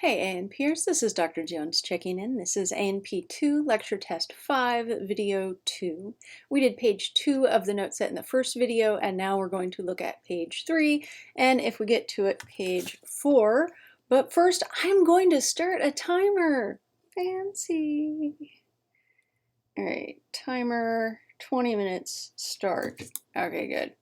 Hey ANPers, this is Dr. Jones checking in. This is ANP2, Lecture Test 5, Video 2. We did page 2 of the note set in the first video, and now we're going to look at page 3, and if we get to it, page 4. But first, I'm going to start a timer. Fancy. All right, timer, 20 minutes, start. Okay, good.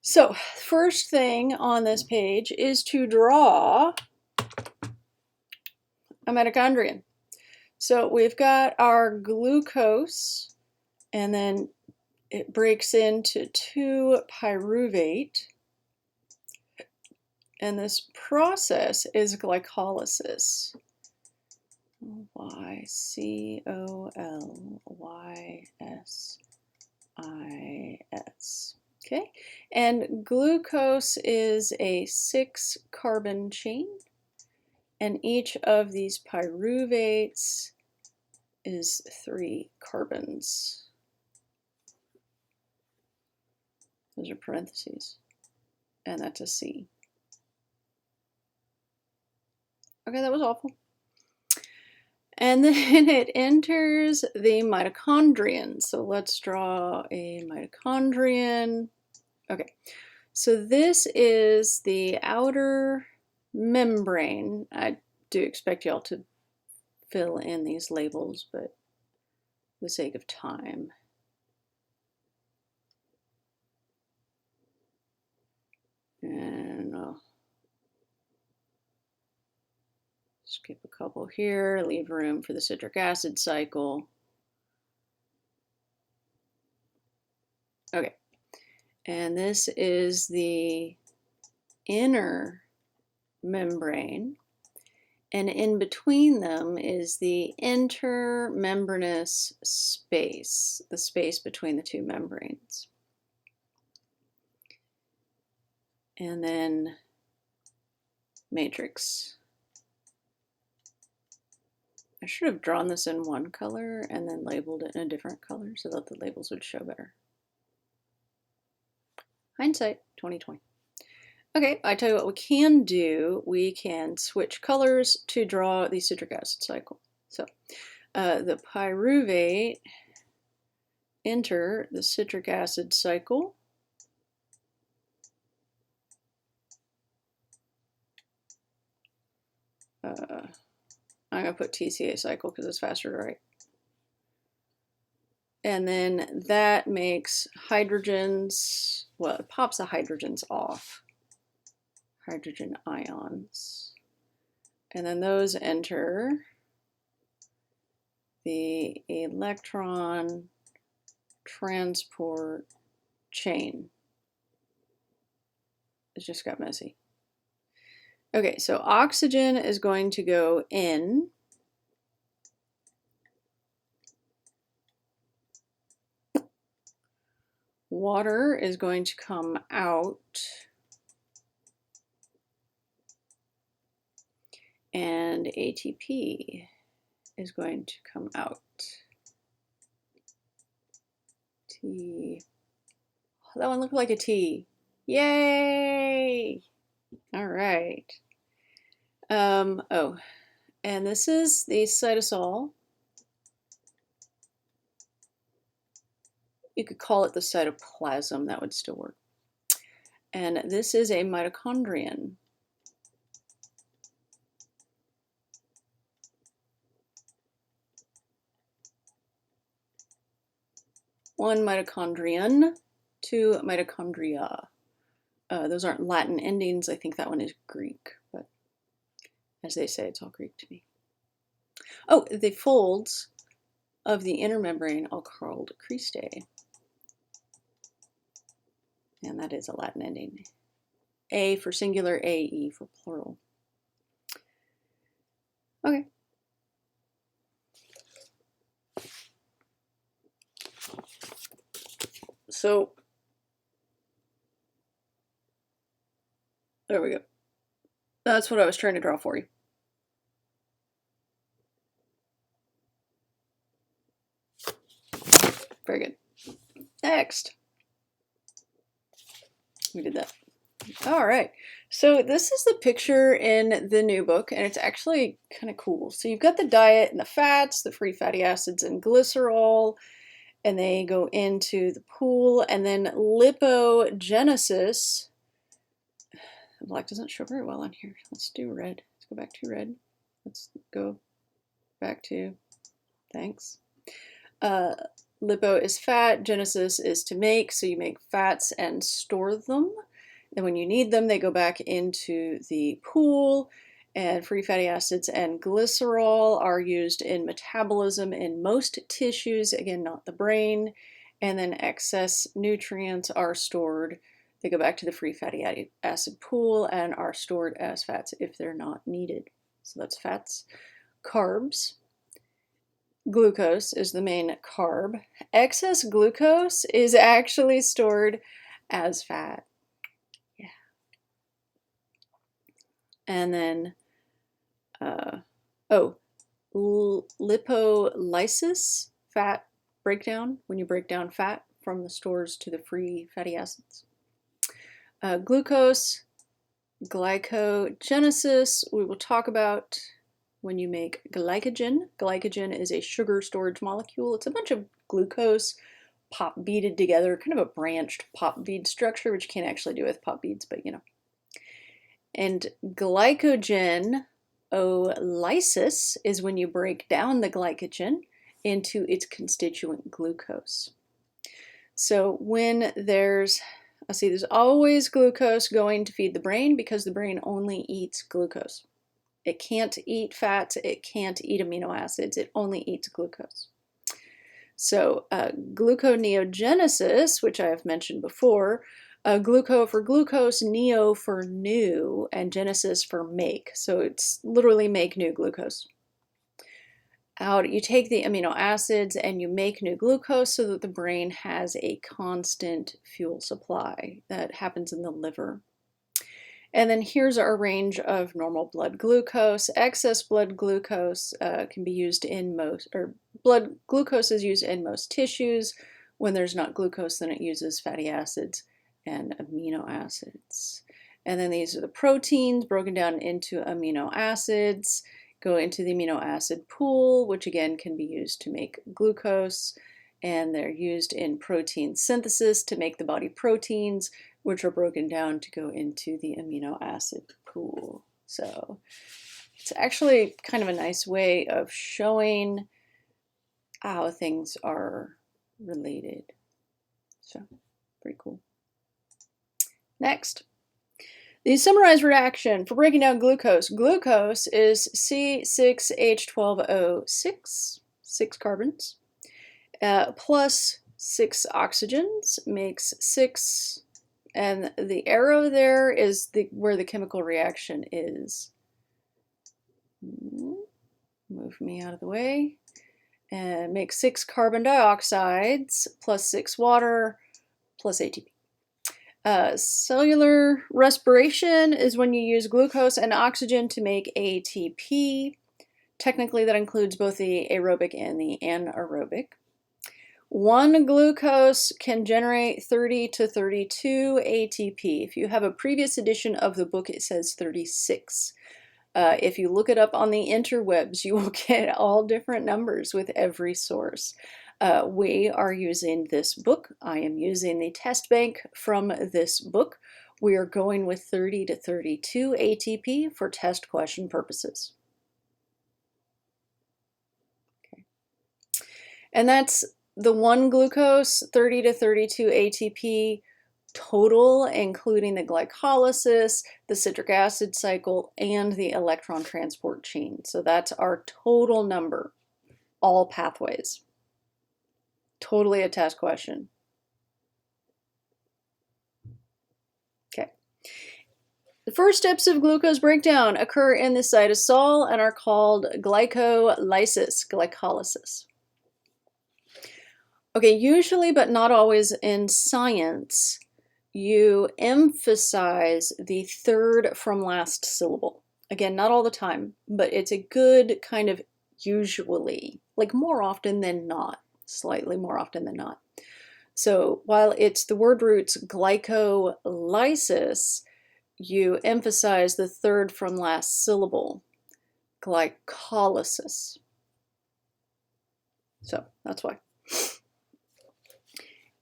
So, first thing on this page is to draw a mitochondrion. So we've got our glucose, and then it breaks into 2-pyruvate, and this process is glycolysis. Y-C-O-L-Y-S-I-S. Okay, and glucose is a 6-carbon chain, and each of these pyruvates is 3 carbons. Those are parentheses, and that's a C. Okay, that was awful. And then it enters the mitochondrion. So let's draw a mitochondrion. Okay, so this is the outer membrane. I do expect y'all to fill in these labels, but for the sake of time. And I'll skip a couple here, leave room for the citric acid cycle. Okay, and this is the inner membrane, and in between them is the intermembranous space, the space between the two membranes. And then matrix. I should have drawn this in one color and then labeled it in a different color so that the labels would show better. Hindsight 2020. Okay, I tell you what we can do. We can switch colors to draw the citric acid cycle. So the pyruvate enter the citric acid cycle. I'm going to put TCA cycle because it's faster to write. And then that makes hydrogens, well, it pops the hydrogens off. Hydrogen ions. And then those enter the electron transport chain. It just got messy. Okay, so oxygen is going to go in. Water is going to come out. And ATP is going to come out. T. Oh, that one looked like a T. Yay! All right. Oh, and this is the cytosol. You could call it the cytoplasm, that would still work. And this is a mitochondrion. One mitochondrion, 2 mitochondria. Those aren't Latin endings. I think that one is Greek, but as they say, it's all Greek to me. Oh, the folds of the inner membrane are called cristae. And that is a Latin ending. A for singular, A-E for plural. Okay. So, there we go. That's what I was trying to draw for you. Very good. Next. We did that. All right, so this is the picture in the new book, and it's actually kind of cool. So you've got the diet and the fats, the free fatty acids and glycerol, and they go into the pool, and then lipogenesis. The black doesn't show very well on here. Let's do red. Let's go back to red. Let's go back to, thanks. Lipo is fat, genesis is to make, so you make fats and store them. And when you need them, they go back into the pool, and free fatty acids and glycerol are used in metabolism in most tissues, again, not the brain, and then excess nutrients are stored. They go back to the free fatty acid pool and are stored as fats if they're not needed. So that's fats. Carbs. Glucose is the main carb. Excess glucose is actually stored as fat. Yeah. And then, lipolysis, fat breakdown, when you break down fat from the stores to the free fatty acids. Glucose, glycogenesis, we will talk about when you make glycogen. Glycogen is a sugar storage molecule. It's a bunch of glucose pop beaded together, kind of a branched pop bead structure, which you can't actually do with pop beads, but you know. And glycogenolysis is when you break down the glycogen into its constituent glucose. So when there's always glucose going to feed the brain because the brain only eats glucose. It can't eat fats, it can't eat amino acids, it only eats glucose. So gluconeogenesis, which I have mentioned before, gluco for glucose, neo for new, and genesis for make. So it's literally make new glucose. You take the amino acids and you make new glucose so that the brain has a constant fuel supply that happens in the liver. And then here's our range of normal blood glucose. Excess blood glucose can be used in most, or blood glucose is used in most tissues. When there's not glucose, then it uses fatty acids and amino acids. And then these are the proteins broken down into amino acids, go into the amino acid pool, which again can be used to make glucose. And they're used in protein synthesis to make the body proteins, which are broken down to go into the amino acid pool. So it's actually kind of a nice way of showing how things are related. So pretty cool. Next, the summarized reaction for breaking down glucose. Glucose is C6H12O6, 6 carbons, plus 6 oxygens makes 6. And the arrow there is where the chemical reaction is. Move me out of the way. And make 6 carbon dioxides plus 6 water plus ATP. Cellular respiration is when you use glucose and oxygen to make ATP. Technically, that includes both the aerobic and the anaerobic. 1 glucose can generate 30 to 32 ATP. If you have a previous edition of the book, it says 36. If you look it up on the interwebs, you will get all different numbers with every source. We are using this book. I am using the test bank from this book. We are going with 30 to 32 ATP for test question purposes. Okay. And that's the 1 glucose, 30 to 32 ATP total, including the glycolysis, the citric acid cycle, and the electron transport chain. So that's our total number, all pathways. Totally a test question. Okay. The first steps of glucose breakdown occur in the cytosol and are called glycolysis. Okay, usually, but not always in science, you emphasize the third from last syllable. Again, not all the time, but it's a good kind of usually, like more often than not, slightly more often than not. So while it's the word roots glycolysis, you emphasize the third from last syllable, glycolysis. So that's why.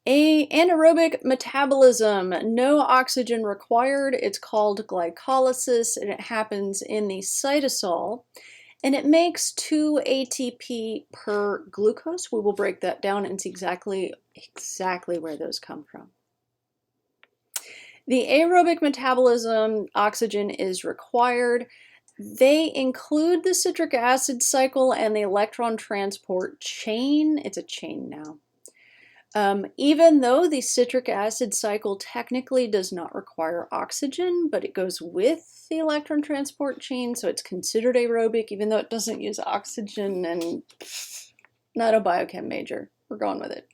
Anaerobic metabolism, no oxygen required. It's called glycolysis, and it happens in the cytosol, and it makes 2 ATP per glucose. We will break that down and see exactly where those come from. The aerobic metabolism, oxygen is required. They include the citric acid cycle and the electron transport chain. It's a chain now. Even though the citric acid cycle technically does not require oxygen, but it goes with the electron transport chain, so it's considered aerobic, even though it doesn't use oxygen, and not a biochem major. We're going with it.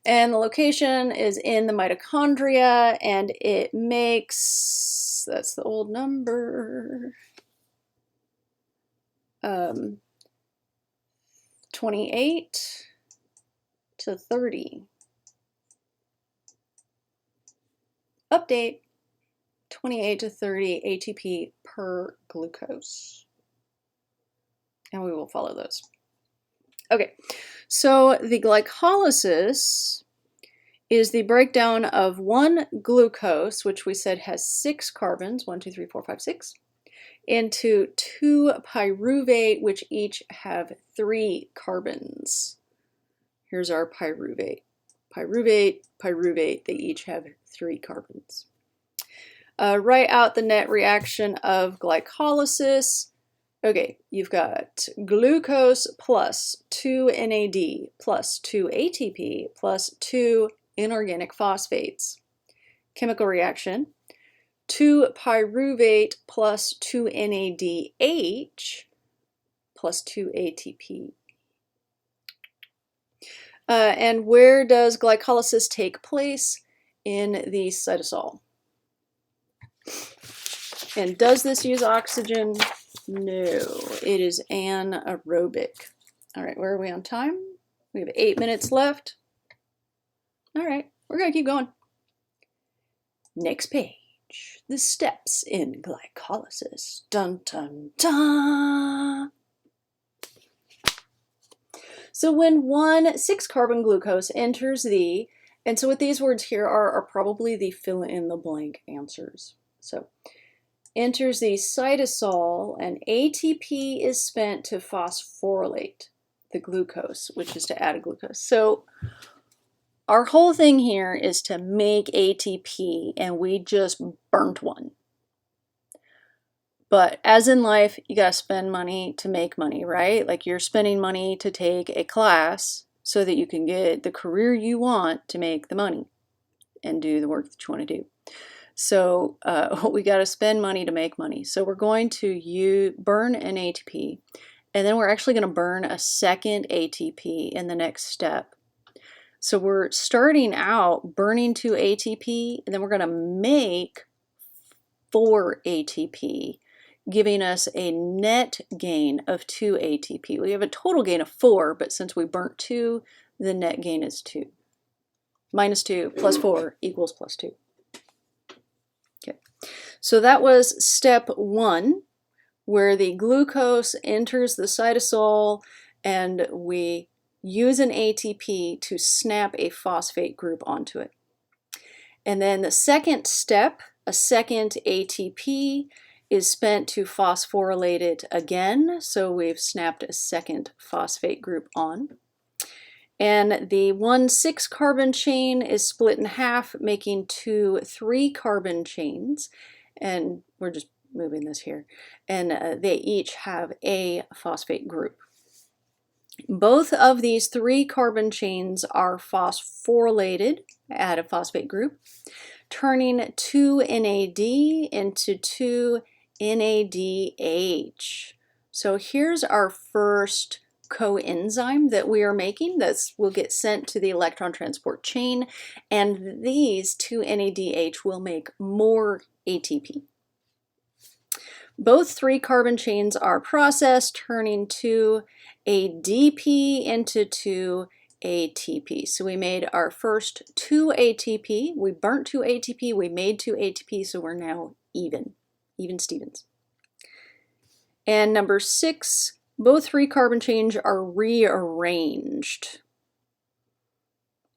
And the location is in the mitochondria, and it makes, that's the old number, 28 to 30. Update, 28 to 30 ATP per glucose. And we will follow those. Okay, so the glycolysis is the breakdown of 1 glucose, which we said has 6 carbons, 1, 2, 3, 4, 5, 6, into 2 pyruvate, which each have 3 carbons. Here's our pyruvate. Pyruvate, pyruvate, they each have 3 carbons. Write out the net reaction of glycolysis. Okay, you've got glucose plus 2 NAD plus 2 ATP plus 2 inorganic phosphates. Chemical reaction, 2 pyruvate plus 2 NADH plus 2 ATP. And where does glycolysis take place? In the cytosol. And does this use oxygen? No, it is anaerobic. All right, where are we on time? We have 8 minutes left. All right, we're gonna keep going. Next page, the steps in glycolysis. Dun, dun, dun. So when 1 6-carbon glucose enters the, and so what these words here are probably the fill-in-the-blank answers. So enters the cytosol, and ATP is spent to phosphorylate the glucose, which is to add a glucose. So our whole thing here is to make ATP, and we just burnt one. But as in life, you gotta spend money to make money, right? Like you're spending money to take a class so that you can get the career you want to make the money and do the work that you want to do. So we gotta spend money to make money. So we're going to burn an ATP, and then we're actually gonna burn a second ATP in the next step. So we're starting out burning 2 ATP, and then we're gonna make 4 ATP, giving us a net gain of 2 ATP. We have a total gain of 4, but since we burnt 2, the net gain is 2. Minus 2 plus 4 equals plus 2. Okay, so that was step 1, where the glucose enters the cytosol and we use an ATP to snap a phosphate group onto it. And then the second step, a second ATP is spent to phosphorylate it again. So we've snapped a second phosphate group on. And the 1 6-carbon chain is split in half, making 2 3-carbon chains. And we're just moving this here. And they each have a phosphate group. Both of these 3-carbon chains are phosphorylated, add a phosphate group, turning 2 NAD into 2 NADH. So here's our first coenzyme that we are making that will get sent to the electron transport chain, and these 2 NADH will make more ATP. Both 3-carbon chains are processed, turning 2 ADP into 2 ATP. So we made our first 2 ATP. We burnt 2 ATP. We made 2 ATP. So we're now even Stevens. And number 6, both 3 carbon chains are rearranged.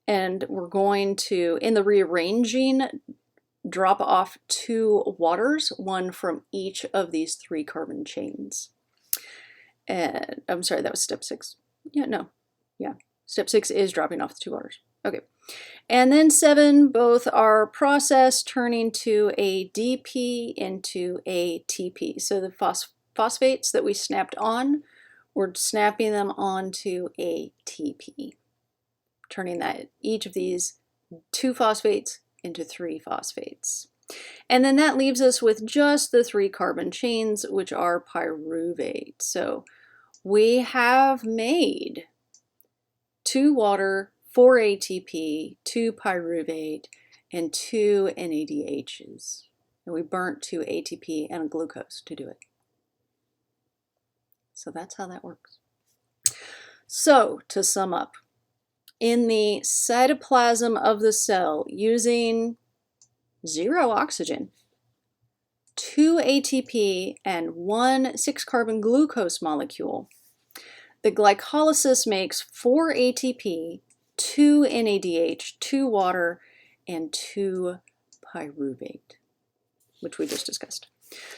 And we're going to, in the rearranging, drop off 2 waters, one from each of these 3 carbon chains. And I'm sorry, that was step 6. Step 6 is dropping off the 2 waters. Okay. And then 7, both are processed, turning to ADP into ATP. So the phosphates that we snapped on, we're snapping them onto ATP, turning each of these 2 phosphates into 3 phosphates. And then that leaves us with just the 3 carbon chains, which are pyruvate. So we have made 2 water, 4 ATP, 2 pyruvate, and 2 NADHs. And we burnt 2 ATP and a glucose to do it. So that's how that works. So to sum up, in the cytoplasm of the cell, using 0 oxygen, 2 ATP, and 1 6-carbon glucose molecule, the glycolysis makes 4 ATP, 2 NADH, 2 water, and 2 pyruvate, which we just discussed.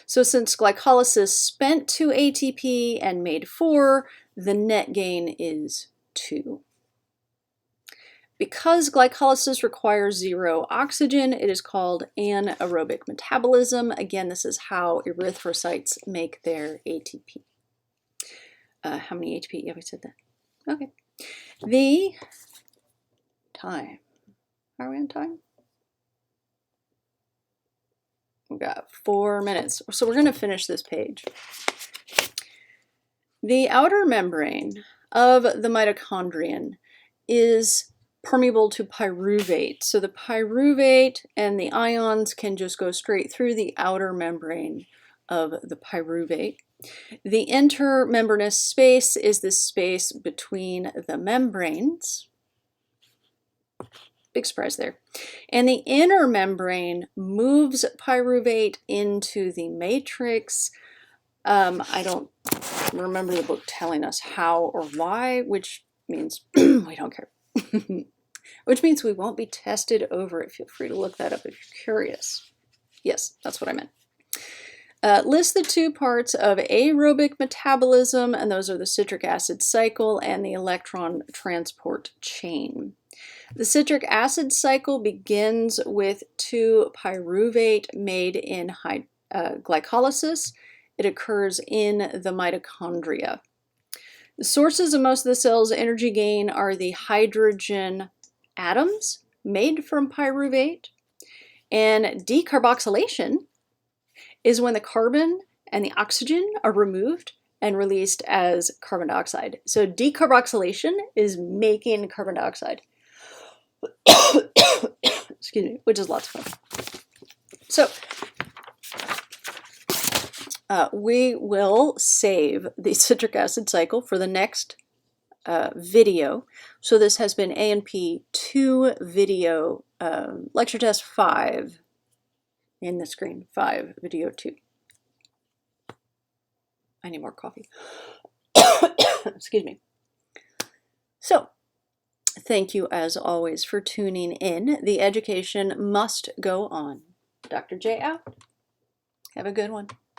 So since glycolysis spent 2 ATP and made 4, the net gain is 2. Because glycolysis requires 0 oxygen, it is called anaerobic metabolism. Again, this is how erythrocytes make their ATP. How many ATP? Yeah, we said that. Okay. The time. Are we on time? We've got 4 minutes. So we're going to finish this page. The outer membrane of the mitochondrion is permeable to pyruvate. So the pyruvate and the ions can just go straight through the outer membrane of the pyruvate. The intermembranous space is the space between the membranes. Big surprise there. And the inner membrane moves pyruvate into the matrix. I don't remember the book telling us how or why, which means we don't care. Which means we won't be tested over it. Feel free to look that up if you're curious. Yes, that's what I meant. List the 2 parts of aerobic metabolism, and those are the citric acid cycle and the electron transport chain. The citric acid cycle begins with 2 pyruvate made in glycolysis. It occurs in the mitochondria. The sources of most of the cell's energy gain are the hydrogen atoms made from pyruvate, and decarboxylation is when the carbon and the oxygen are removed and released as carbon dioxide. So decarboxylation is making carbon dioxide. Excuse me, which is lots of fun. So we will save the citric acid cycle for the next video. So this has been A&P 2 video, lecture test 5 in the screen, 5 video 2. I need more coffee. Excuse me. So thank you as always for tuning in. The education must go on. Dr. J out. Have a good one.